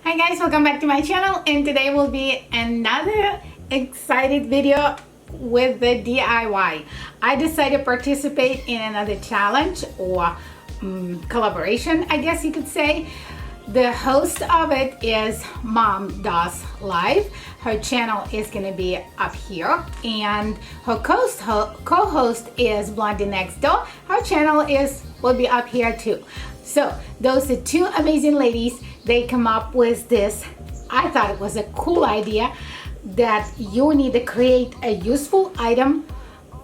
Hi guys, welcome back to my channel, and today will be another excited video with the DIY. I decided to participate in another challenge or collaboration, I guess you could say. The host of it is Mom Does Live. Her channel is going to be up here, and her co-host is Blondie Next Door. Her channel will be up here too. So those are two amazing ladies. They come up with this. I thought it was a cool idea that you need to create a useful item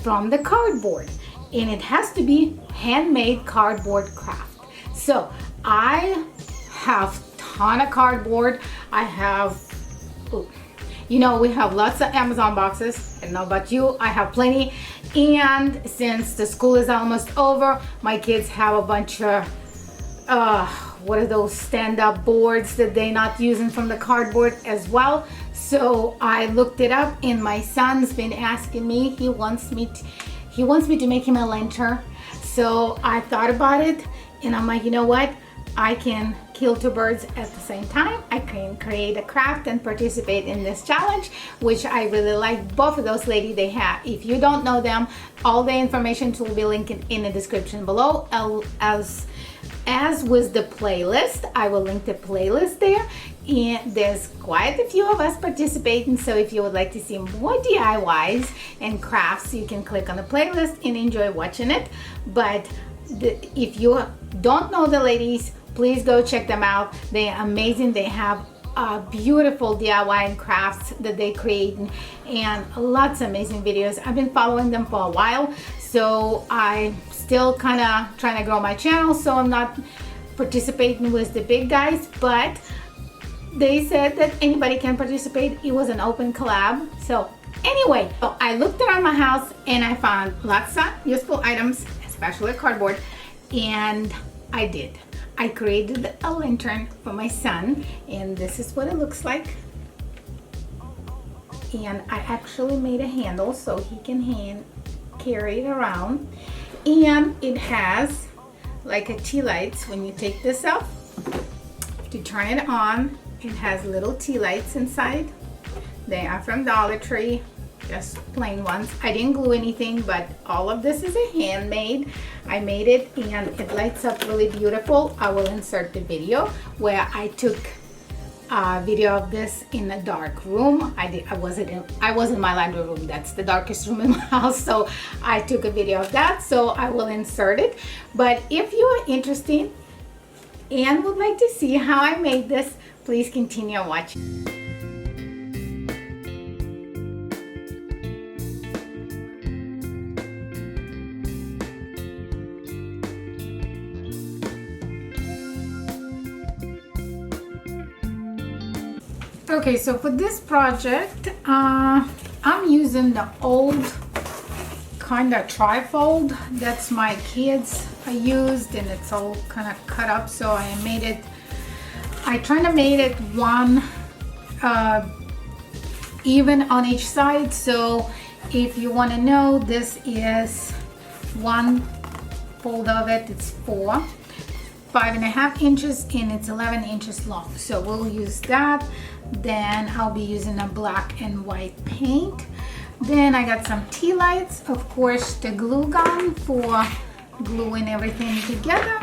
from the cardboard, and it has to be handmade cardboard craft. So I have a ton of cardboard. I have, we have lots of Amazon boxes. I don't know about you, I have plenty. And since the school is almost over, my kids have a bunch of what are those stand-up boards that they're not using from the cardboard as well. So I looked it up, and my son's been asking me, he wants me to make him a lantern. So I thought about it, and I'm like, you know what, I can kill two birds at the same time. I can create a craft and participate in this challenge, which I really like. Both of those ladies, they have, if you don't know them, all the information will be linked in the description below, as with the playlist. I will link the playlist there, and there's quite a few of us participating. So if you would like to see more DIYs and crafts, you can click on the playlist and enjoy watching it. But if you don't know the ladies, please go check them out. They're amazing. They have beautiful DIY and crafts that they create, and lots of amazing videos. I've been following them for a while, so I'm still kind of trying to grow my channel, so I'm not participating with the big guys, but they said that anybody can participate. It was an open collab. So anyway, so I looked around my house and I found lots of useful items, especially cardboard, and I created a lantern for my son, and this is what it looks like. And I actually made a handle so he can carry it around, and it has like a tea lights. When you take this off to turn it on, it has little tea lights inside. They are from Dollar Tree, just plain ones. I didn't glue anything, but all of this is a handmade. I made it, and it lights up really beautiful. I will insert the video where I took a video of this in a dark room. I was in my laundry room. That's the darkest room in my house, so I took a video of that, so I will insert it. But if you are interested and would like to see how I made this, please continue watching. Okay, so for this project, I'm using the old kind of trifold that's my kids used, and it's all kind of cut up. So I trying to make it one even on each side. So if you want to know, this is one fold of it. It's 5.5 inches, and it's 11 inches long. So we'll use that. Then I'll be using a black and white paint. Then I got some tea lights, of course, the glue gun for gluing everything together.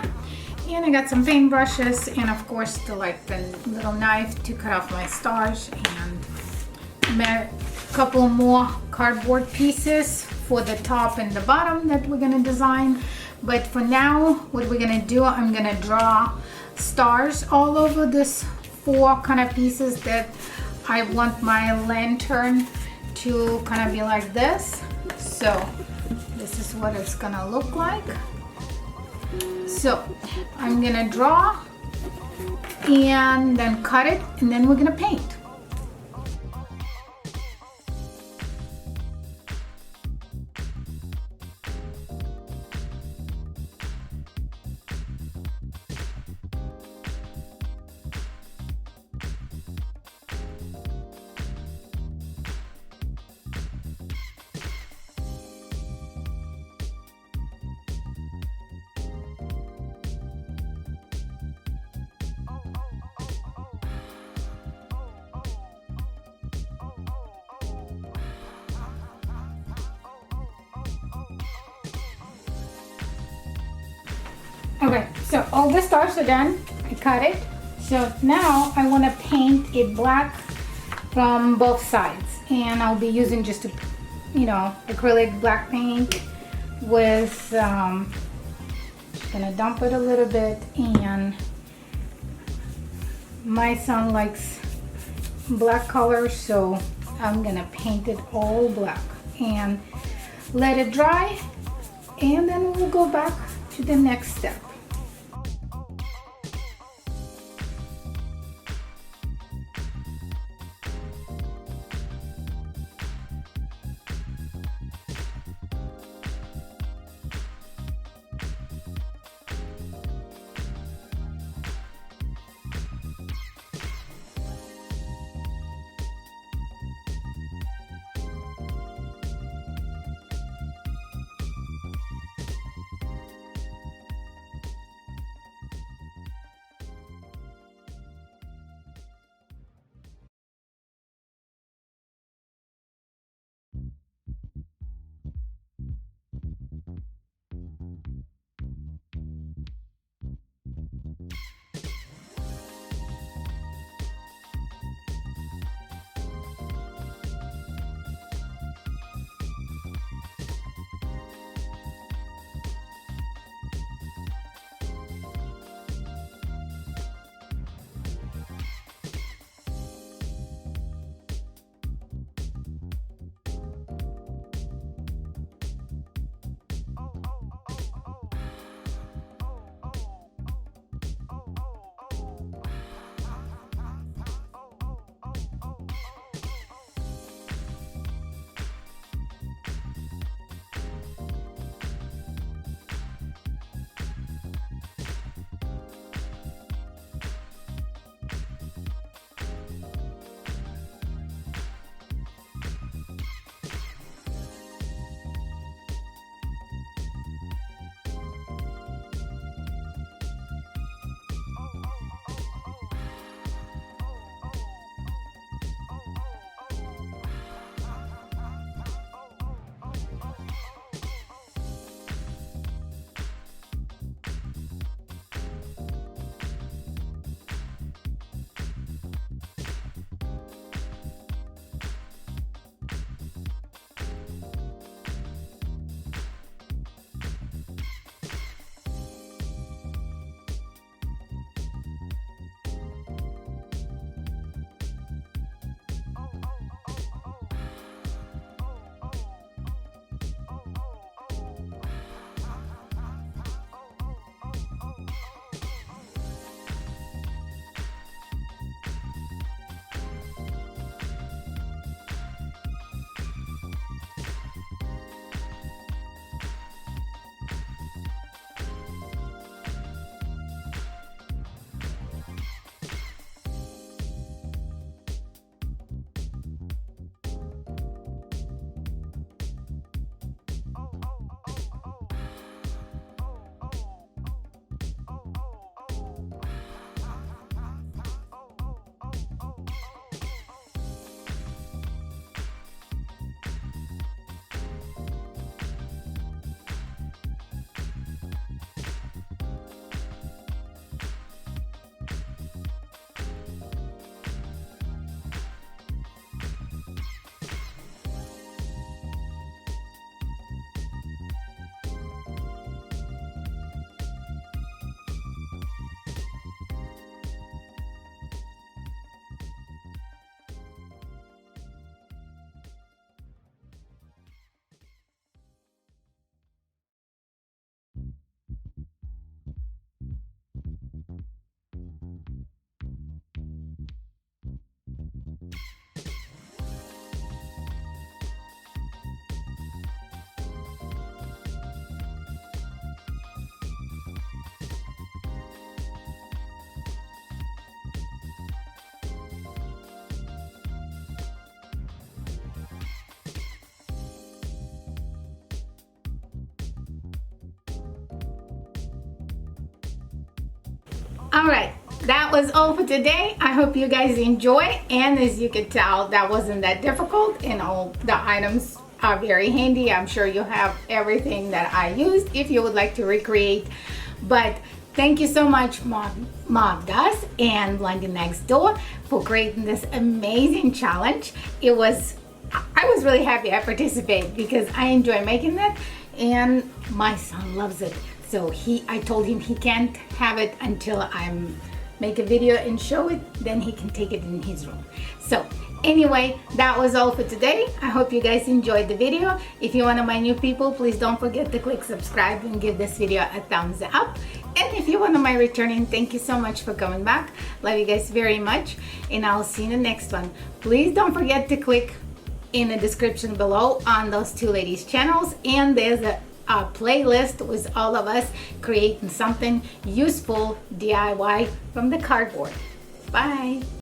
And I got some paint brushes, and of course the little knife to cut off my stars, and a couple more cardboard pieces for the top and the bottom that we're gonna design. But for now, what we're gonna do, I'm gonna draw stars all over this 4 kind of pieces that I want my lantern to kind of be like this. So this is what it's gonna look like. So I'm gonna draw and then cut it, and then we're gonna paint. Okay, so all the stars are done. I cut it. So now I want to paint it black from both sides, and I'll be using just a, acrylic black paint with just gonna dump it a little bit. And my son likes black color, so I'm gonna paint it all black and let it dry, and then we'll go back to the next step. All right, that was all for today. I hope you guys enjoy, and as you can tell, that wasn't that difficult, and all the items are very handy. I'm sure you have everything that I used. If you would like to recreate But thank you so much, Mom Does and Blondie Next Door, for creating this amazing challenge. I was really happy I participated because I enjoy making it, and my son loves it. So I told him he can't have it until I make a video and show it, then he can take it in his room. So anyway, that was all for today. I hope you guys enjoyed the video. If you're one of my new people, please don't forget to click subscribe and give this video a thumbs up. And if you're one of my returning, thank you so much for coming back. Love you guys very much, and I'll see you in the next one. Please don't forget to click in the description below on those two ladies' channels, and there's a playlist with all of us creating something useful DIY from the cardboard. Bye.